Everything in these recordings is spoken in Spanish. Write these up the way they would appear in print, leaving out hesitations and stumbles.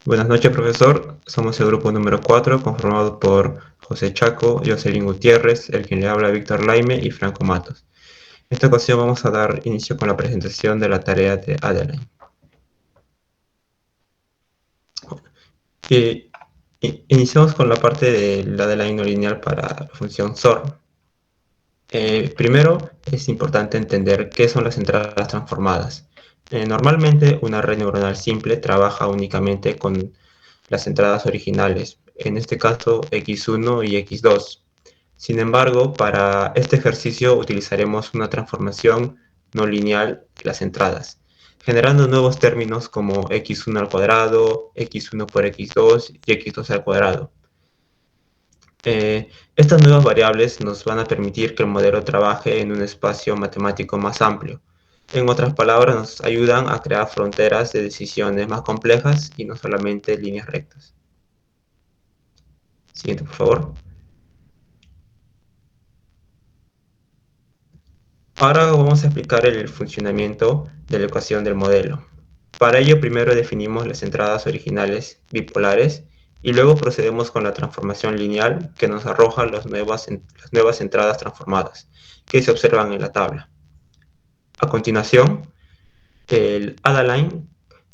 Buenas noches, profesor. Somos el grupo número 4, conformado por José Chaco, Jocelyn Gutiérrez, el quien le habla Víctor Laime y Franco Matos. En esta ocasión vamos a dar inicio con la presentación de la tarea de Adeline. Y, iniciamos con la parte de la Adeline no lineal para la función SOR. Primero, es importante entender qué son las entradas transformadas. Normalmente, una red neuronal simple trabaja únicamente con las entradas originales, en este caso x1 y x2. Sin embargo, para este ejercicio utilizaremos una transformación no lineal de las entradas, generando nuevos términos como x1 al cuadrado, x1 por x2 y x2 al cuadrado. Estas nuevas variables nos van a permitir que el modelo trabaje en un espacio matemático más amplio. En otras palabras, nos ayudan a crear fronteras de decisiones más complejas y no solamente líneas rectas. Siguiente, por favor. Ahora vamos a explicar el funcionamiento de la ecuación del modelo. Para ello, primero definimos las entradas originales bipolares y luego procedemos con la transformación lineal que nos arroja las nuevas entradas transformadas que se observan en la tabla. A continuación, el Adaline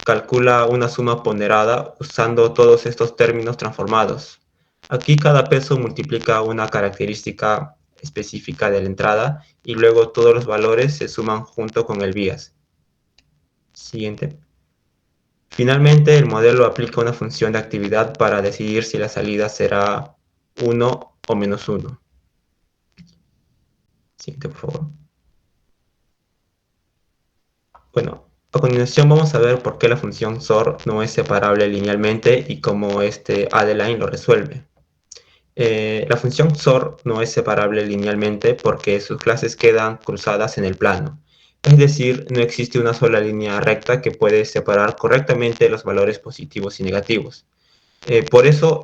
calcula una suma ponderada usando todos estos términos transformados. Aquí cada peso multiplica una característica específica de la entrada y luego todos los valores se suman junto con el bias. Siguiente. Finalmente, el modelo aplica una función de actividad para decidir si la salida será 1 o menos 1. Siguiente, por favor. Bueno, a continuación vamos a ver por qué la función SOR no es separable linealmente y cómo este Adeline lo resuelve. La función SOR no es separable linealmente porque sus clases quedan cruzadas en el plano. Es decir, no existe una sola línea recta que puede separar correctamente los valores positivos y negativos. Por eso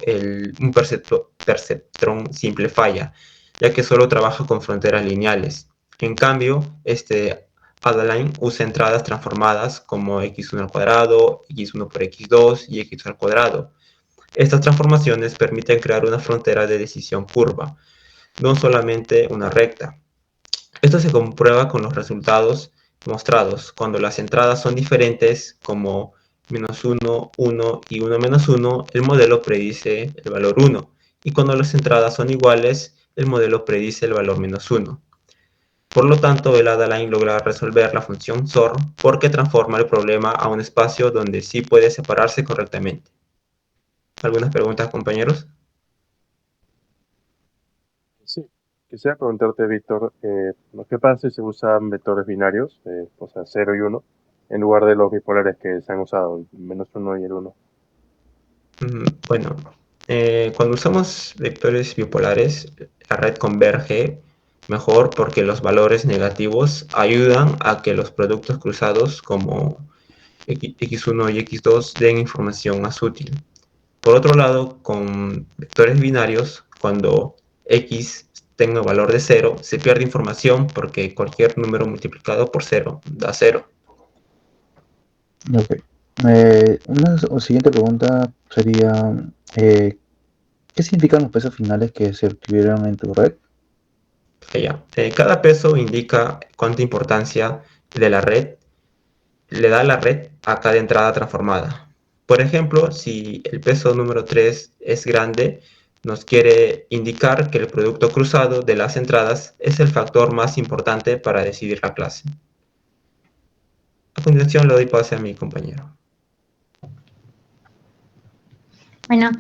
un perceptrón simple falla, ya que solo trabaja con fronteras lineales. En cambio, este Adaline usa entradas transformadas como x1 al cuadrado, x1 por x2 y x al cuadrado. Estas transformaciones permiten crear una frontera de decisión curva, no solamente una recta. Esto se comprueba con los resultados mostrados. Cuando las entradas son diferentes, como -1, 1 y 1 menos 1, el modelo predice el valor 1. Y cuando las entradas son iguales, el modelo predice el valor -1. Por lo tanto, el Adaline logra resolver la función SOR porque transforma el problema a un espacio donde sí puede separarse correctamente. ¿Algunas preguntas, compañeros? Sí, quisiera preguntarte, Víctor, ¿qué pasa si se usan vectores binarios, o sea, 0 y 1, en lugar de los bipolares que se han usado, el -1 y el 1? Bueno, cuando usamos vectores bipolares, la red converge mejor porque los valores negativos ayudan a que los productos cruzados como x1 y x2 den información más útil. Por otro lado, con vectores binarios, cuando x tenga valor de 0, se pierde información porque cualquier número multiplicado por 0 da 0. Ok. Una siguiente pregunta sería, eh, ¿qué significan los pesos finales que se obtuvieron en tu red? Cada peso indica cuánta importancia de la red le da la red a cada entrada transformada. Por ejemplo, si el peso número 3 es grande, nos quiere indicar que el producto cruzado de las entradas es el factor más importante para decidir la clase. A continuación le doy pase a mi compañero. Bueno,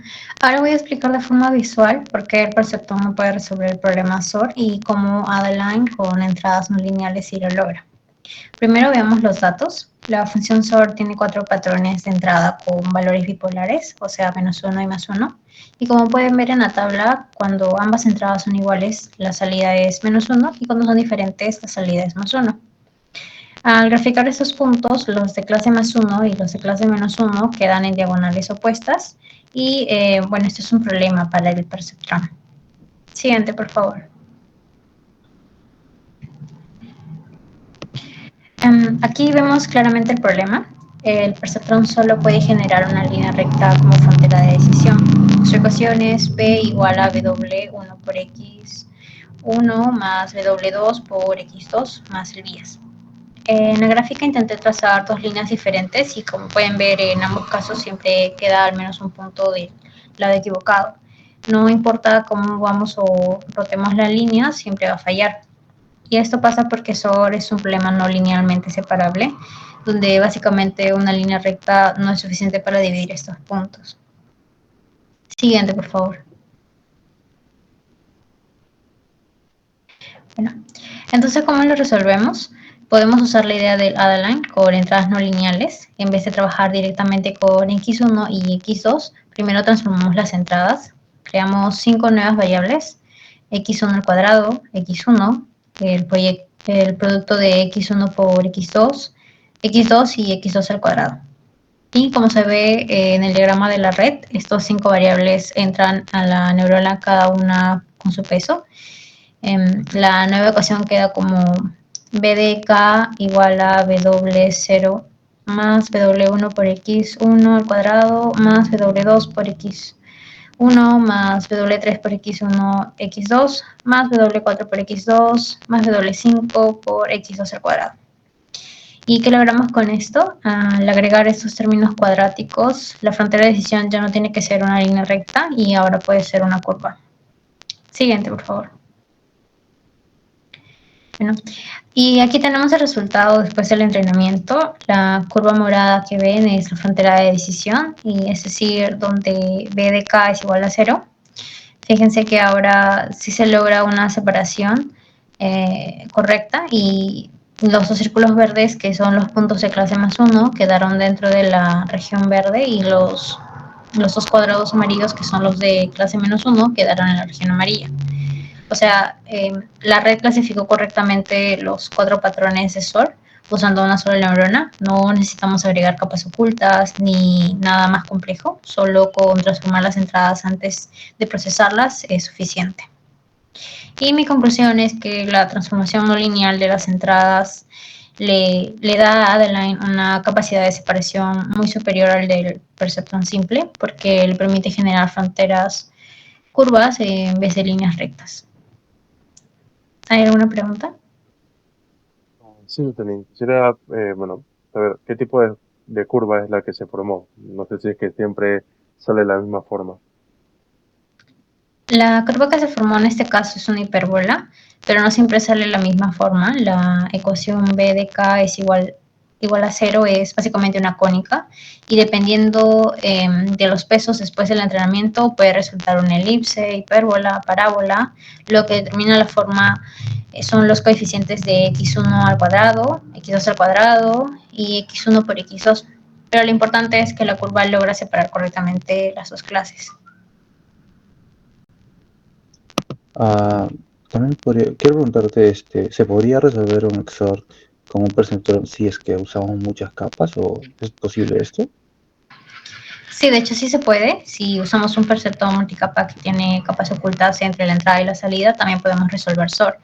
ahora voy a explicar de forma visual por qué el perceptrón no puede resolver el problema SOR y cómo Adeline con entradas no lineales sí lo logra. Primero veamos los datos. La función SOR tiene 4 patrones de entrada con valores bipolares, o sea, -1 y +1. Y como pueden ver en la tabla, cuando ambas entradas son iguales, la salida es -1 y cuando son diferentes, la salida es +1. Al graficar estos puntos, los de clase +1 y los de clase -1 quedan en diagonales opuestas y, bueno, este es un problema para el perceptrón. Siguiente, por favor. Aquí vemos claramente el problema. el perceptrón solo puede generar una línea recta como frontera de decisión. Su ecuación es P igual a W1 por X1 más W2 por X2 más el bias. En la gráfica intenté trazar dos líneas diferentes y como pueden ver en ambos casos siempre queda al menos un punto del lado equivocado. No importa cómo vamos o rotemos la línea, siempre va a fallar. Y esto pasa porque SOR es un problema no linealmente separable, donde básicamente una línea recta no es suficiente para dividir estos puntos. Siguiente, por favor. Bueno, entonces, ¿cómo lo resolvemos? Podemos usar la idea del Adaline con entradas no lineales. En vez de trabajar directamente con X1 y X2, primero transformamos las entradas. Creamos 5 nuevas variables, X1 al cuadrado, X1, el producto de X1 por X2, X2 y X2 al cuadrado. Y como se ve en el diagrama de la red, estos 5 variables entran a la neurona cada una con su peso. La nueva ecuación queda como b de k igual a w0 más w1 por x1 al cuadrado más w2 por x1 más w3 por x1 x2 más w4 por x2 más w5 por x2 al cuadrado. ¿Y qué logramos con esto? Al agregar estos términos cuadráticos, la frontera de decisión ya no tiene que ser una línea recta y ahora puede ser una curva. Siguiente, por favor. Bueno, y aquí tenemos el resultado después del entrenamiento. La curva morada que ven es la frontera de decisión, y es decir, donde b de k es igual a 0. Fíjense que ahora sí se logra una separación correcta, y los dos círculos verdes, que son los puntos de clase más 1, quedaron dentro de la región verde, y los dos cuadrados amarillos, que son los de clase menos 1, quedaron en la región amarilla. O sea, la red clasificó correctamente los 4 patrones de SOR usando una sola neurona. No necesitamos agregar capas ocultas ni nada más complejo. Solo con transformar las entradas antes de procesarlas es suficiente. Y mi conclusión es que la transformación no lineal de las entradas le da a Adaline una capacidad de separación muy superior al del perceptrón simple, porque le permite generar fronteras curvas en vez de líneas rectas. ¿Hay alguna pregunta? Sí, Tony. Quisiera, saber qué tipo de curva es la que se formó. No sé si es que siempre sale de la misma forma. La curva que se formó en este caso es una hipérbola, pero no siempre sale la misma forma. La ecuación b de k es igual a 0, es básicamente una cónica, y dependiendo de los pesos después del entrenamiento puede resultar una elipse, hipérbola, parábola. Lo que determina la forma son los coeficientes de x1 al cuadrado, x2 al cuadrado y x1 por x2. Pero lo importante es que la curva logra separar correctamente las dos clases. También quiero preguntarte, ¿se podría resolver un XOR con un perceptrón si es que usamos muchas capas o es posible esto? Sí, de hecho sí se puede. Si usamos un perceptor multicapa que tiene capas ocultas entre la entrada y la salida, también podemos resolver SOR.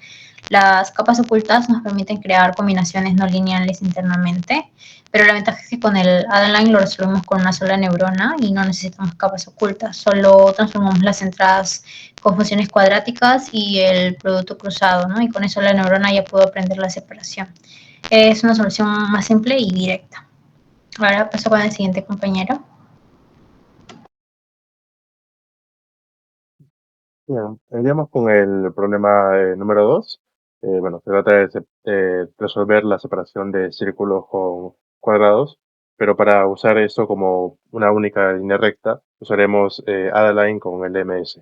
Las capas ocultas nos permiten crear combinaciones no lineales internamente, pero la ventaja es que con el Adaline lo resolvemos con una sola neurona y no necesitamos capas ocultas. Solo transformamos las entradas con funciones cuadráticas y el producto cruzado, ¿no? Y con eso la neurona ya pudo aprender la separación. Es una solución más simple y directa. Ahora paso con el siguiente compañero. Bien, iríamos con el problema número 2. Se trata de resolver la separación de círculos con cuadrados, pero para usar eso como una única línea recta, usaremos Adaline con el MS.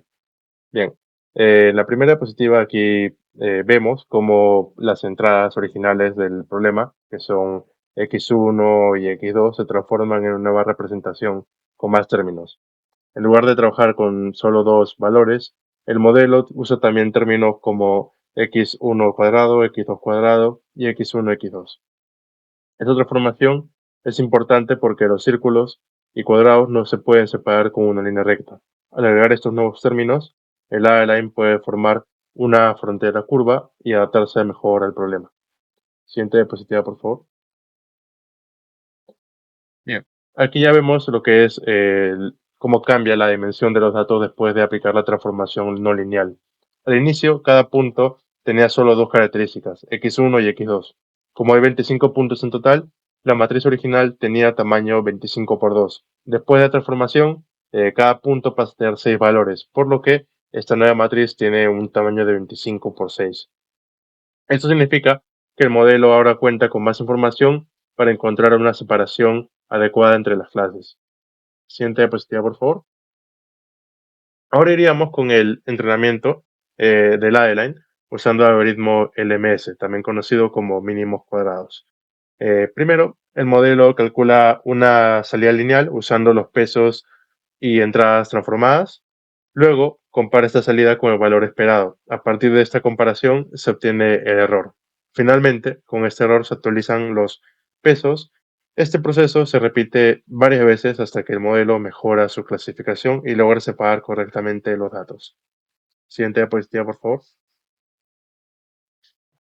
Bien, en la primera diapositiva aquí vemos cómo las entradas originales del problema, que son x1 y x2, se transforman en una nueva representación con más términos. En lugar de trabajar con solo dos valores, el modelo usa también términos como x1 cuadrado, x2 cuadrado y x1, x2. Esta transformación es importante porque los círculos y cuadrados no se pueden separar con una línea recta. Al agregar estos nuevos términos, el A-line puede formar una frontera curva y adaptarse mejor al problema. Siguiente diapositiva, por favor. Aquí ya vemos lo que es cómo cambia la dimensión de los datos después de aplicar la transformación no lineal. Al inicio, cada punto tenía solo dos características, x1 y x2. Como hay 25 puntos en total, la matriz original tenía tamaño 25 por 2. Después de la transformación, cada punto pasa a tener 6 valores, por lo que esta nueva matriz tiene un tamaño de 25 por 6. Esto significa que el modelo ahora cuenta con más información para encontrar una separación adecuada entre las clases. Siguiente diapositiva, por favor. Ahora iríamos con el entrenamiento del Adeline usando el algoritmo LMS, también conocido como mínimos cuadrados. Primero, el modelo calcula una salida lineal usando los pesos y entradas transformadas. Luego, compara esta salida con el valor esperado. A partir de esta comparación se obtiene el error. Finalmente, con este error se actualizan los pesos. Este proceso se repite varias veces hasta que el modelo mejora su clasificación y logra separar correctamente los datos. Siguiente diapositiva, por favor.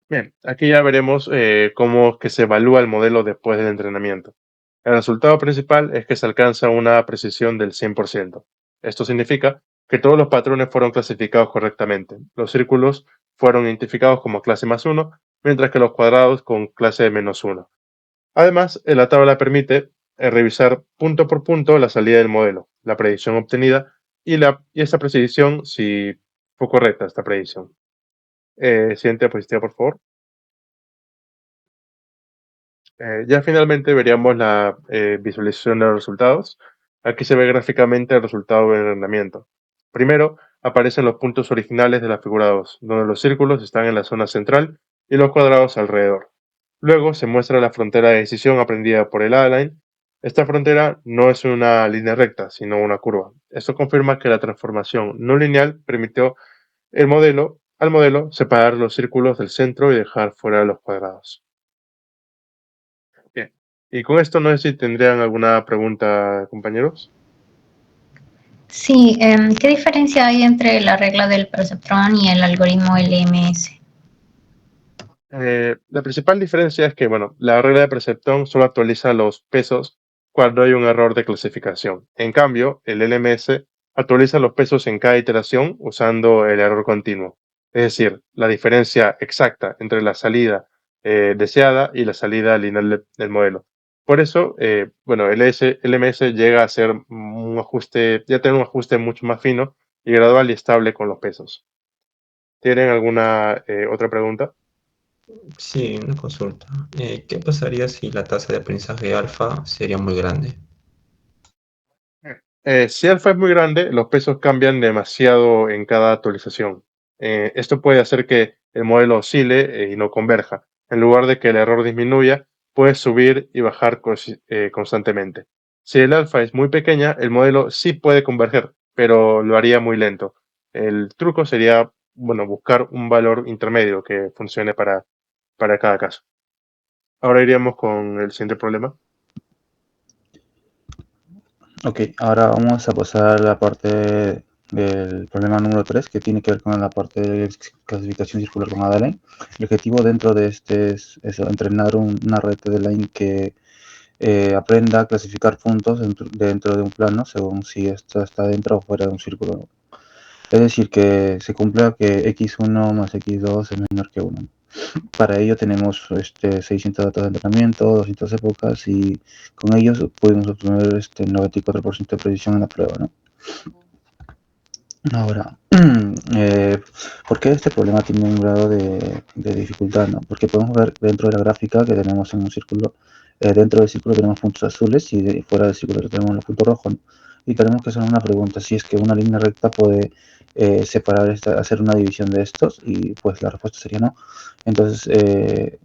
Bien, aquí ya veremos cómo que se evalúa el modelo después del entrenamiento. El resultado principal es que se alcanza una precisión del 100%. Esto significa que todos los patrones fueron clasificados correctamente. Los círculos fueron identificados como clase +1, mientras que los cuadrados con clase -1. Además, la tabla permite revisar punto por punto la salida del modelo, la predicción obtenida y esta precisión si fue correcta esta predicción. Siguiente diapositiva, por favor. Ya finalmente veríamos la visualización de los resultados. Aquí se ve gráficamente el resultado del entrenamiento. Primero, aparecen los puntos originales de la figura 2, donde los círculos están en la zona central y los cuadrados alrededor. Luego se muestra la frontera de decisión aprendida por el Adeline. Esta frontera no es una línea recta, sino una curva. Esto confirma que la transformación no lineal permitió al modelo separar los círculos del centro y dejar fuera los cuadrados. Bien. Y con esto no sé si tendrían alguna pregunta, compañeros. Sí, ¿qué diferencia hay entre la regla del perceptrón y el algoritmo LMS? La principal diferencia es que, bueno, la regla de Perceptron solo actualiza los pesos cuando hay un error de clasificación. En cambio, el LMS actualiza los pesos en cada iteración usando el error continuo. Es decir, la diferencia exacta entre la salida deseada y la salida lineal del modelo. Por eso, bueno, el LMS llega a ser un ajuste, ya tener un ajuste mucho más fino y gradual y estable con los pesos. ¿Tienen alguna otra pregunta? Sí, una consulta. ¿Qué pasaría si la tasa de aprendizaje alfa sería muy grande? Si alfa es muy grande, los pesos cambian demasiado en cada actualización. Esto puede hacer que el modelo oscile y no converja. En lugar de que el error disminuya, puede subir y bajar constantemente. Si el alfa es muy pequeña, el modelo sí puede converger, pero lo haría muy lento. El truco sería, bueno, buscar un valor intermedio que funcione para cada caso. Ahora iríamos con el siguiente problema. Ok, ahora vamos a pasar a la parte del problema número 3, que tiene que ver con la parte de clasificación circular con Adeline. El objetivo dentro de este es eso, entrenar una red de Adeline que aprenda a clasificar puntos dentro de un plano según si esto está dentro o fuera de un círculo. Es decir, que se cumpla que x1 más x2 es menor que 1. Para ello tenemos 600 datos de entrenamiento, 200 épocas y con ellos pudimos obtener 94% de precisión en la prueba, ¿no? Ahora, ¿por qué este problema tiene un grado de dificultad, ¿no? Porque podemos ver dentro de la gráfica que tenemos en un círculo, dentro del círculo tenemos puntos azules y fuera del círculo tenemos los puntos rojos, ¿no? Y tenemos que hacer una pregunta, si es que una línea recta puede separar, hacer una división de estos, y pues la respuesta sería no. Entonces,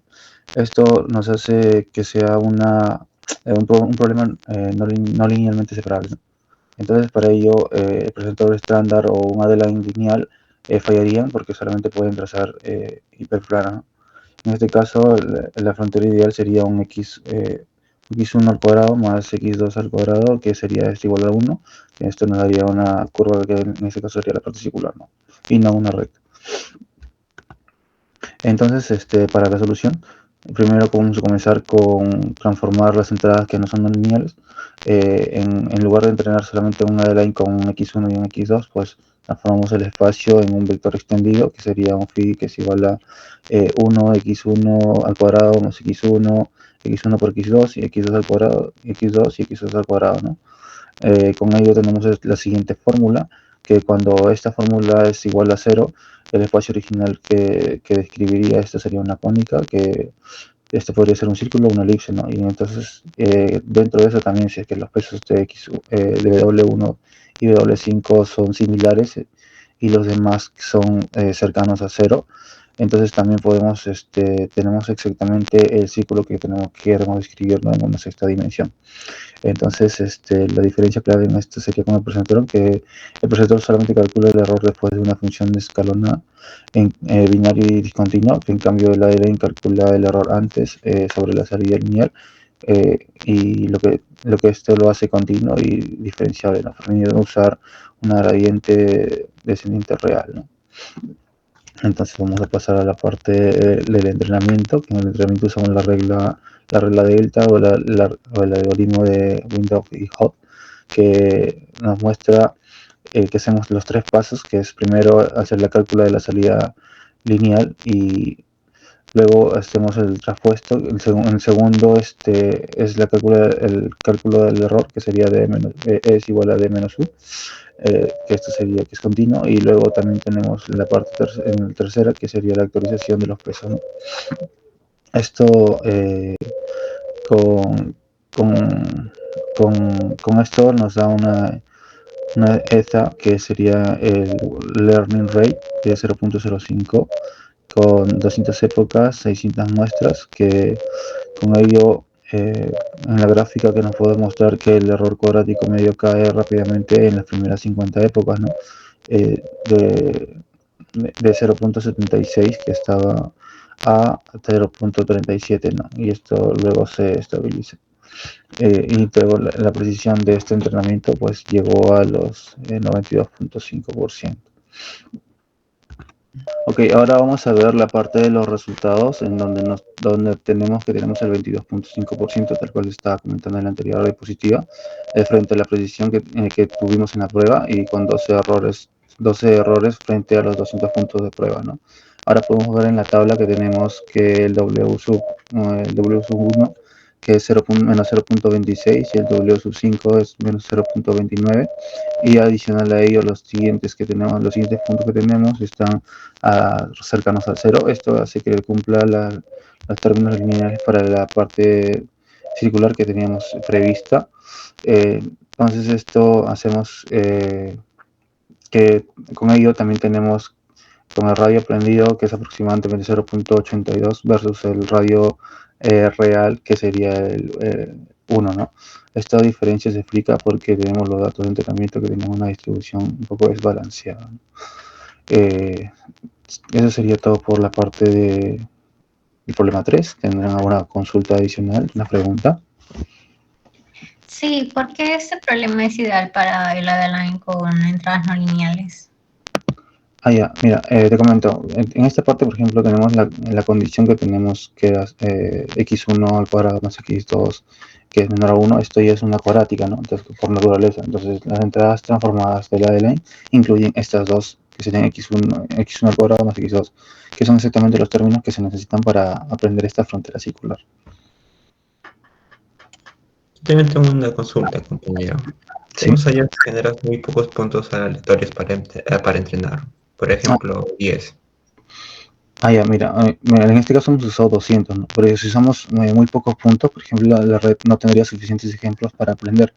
esto nos hace que sea un problema no linealmente separable, ¿no? Entonces, para ello, el presentador estándar o un Adeline lineal fallarían porque solamente pueden trazar hiperplana, ¿no? En este caso, la frontera ideal sería un x1 al cuadrado más x2 al cuadrado, que sería esto igual a 1. Esto nos daría una curva que en este caso sería la parte circular, ¿no? Y no una recta. Entonces, para la solución, Primero vamos a comenzar con transformar las entradas que no son no lineales. En lugar de entrenar solamente un adeline con un x1 y un x2, pues transformamos el espacio en un vector extendido, que sería un phi que es igual a 1x1 al cuadrado más x1, x1 por x2 y x2 al cuadrado, x2 y x2 al cuadrado, ¿no? Con ello tenemos la siguiente fórmula, que cuando esta fórmula es igual a 0, el espacio original que describiría esto sería una cónica, que este podría ser un círculo o una elipse, ¿no? Y entonces, dentro de eso también, si es que los pesos de W1 y W5 son similares y los demás son cercanos a 0, entonces también tenemos exactamente el círculo que queremos describir, ¿no? En una sexta dimensión. Entonces, la diferencia clave en esto sería con el procesador, que el procesador solamente calcula el error después de una función de escalona en binario y discontinuo, que en cambio el ADLM calcula el error antes sobre la salida lineal, y lo que esto lo hace continuo y diferenciable, ¿no? Permite usar una gradiente descendiente real, ¿no? Entonces vamos a pasar a la parte del entrenamiento, que en el entrenamiento usamos la regla delta o el algoritmo de Windhoek y Hot, que nos muestra que hacemos los tres pasos, que es primero hacer la cálculo de la salida lineal y luego hacemos el traspuesto. El segundo es el cálculo del error, que sería es igual a d menos u, que esto sería que es continuo, y luego también tenemos la parte tercera, que sería la actualización de los pesos, ¿no? Esto con, con, con esto nos da una ETA, que sería el learning rate de 0.05 con 200 épocas, 600 muestras, que con ello en la gráfica que nos puede mostrar que el error cuadrático medio cae rápidamente en las primeras 50 épocas, ¿no? De 0.76, que estaba a 0.37, ¿no? Y esto luego se estabiliza. Y luego la precisión de este entrenamiento pues llegó a los 92.5%. Ok, ahora vamos a ver la parte de los resultados, en donde tenemos el 22.5%, tal cual estaba comentando en la anterior diapositiva, frente a la precisión que tuvimos en la prueba, y con 12 errores frente a los 200 puntos de prueba, ¿no? Ahora podemos ver en la tabla que tenemos que el W sub 1, que es menos 0.26, y el W sub 5 es menos 0.29, y adicional a ello los siguientes puntos que tenemos están cercanos al 0. Esto hace que cumpla los términos lineales para la parte circular que teníamos prevista. Entonces esto hacemos que con ello también tenemos con el radio prendido, que es aproximadamente 0.82 versus el radio real, que sería el 1, ¿no? Esta diferencia se explica porque tenemos los datos de entrenamiento, que tenemos una distribución un poco desbalanceada, ¿no? Eso sería todo por la parte del problema 3. ¿Tendrán alguna consulta adicional, una pregunta? Sí, porque este problema es ideal para el Adeline con entradas no lineales. Ya, mira, te comento, en esta parte, por ejemplo, tenemos la condición que tenemos, que es x1 al cuadrado más x2, que es menor a 1. Esto ya es una cuadrática, ¿no? Entonces, por naturaleza. Entonces, las entradas transformadas de la line incluyen estas dos, que serían x1 al cuadrado más x2, que son exactamente los términos que se necesitan para aprender esta frontera circular. También tengo una consulta, compañero. ¿Sí? Tenemos allá que generas muy pocos puntos aleatorios para entrenar. Por ejemplo, 10. Ya, mira, en este caso hemos usado 200, ¿no? Pero si usamos muy pocos puntos, por ejemplo, la red no tendría suficientes ejemplos para aprender.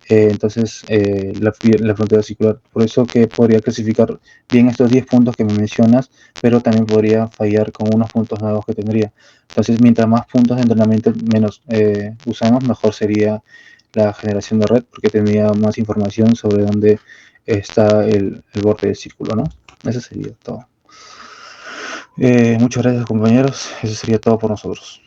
Entonces, la frontera circular, por eso que podría clasificar bien estos 10 puntos que me mencionas, pero también podría fallar con unos puntos nuevos que tendría. Entonces, mientras más puntos de entrenamiento menos usamos, mejor sería la generación de red, porque tendría más información sobre dónde está el borde del círculo, ¿no? Eso sería todo. Muchas gracias, compañeros. Eso sería todo por nosotros.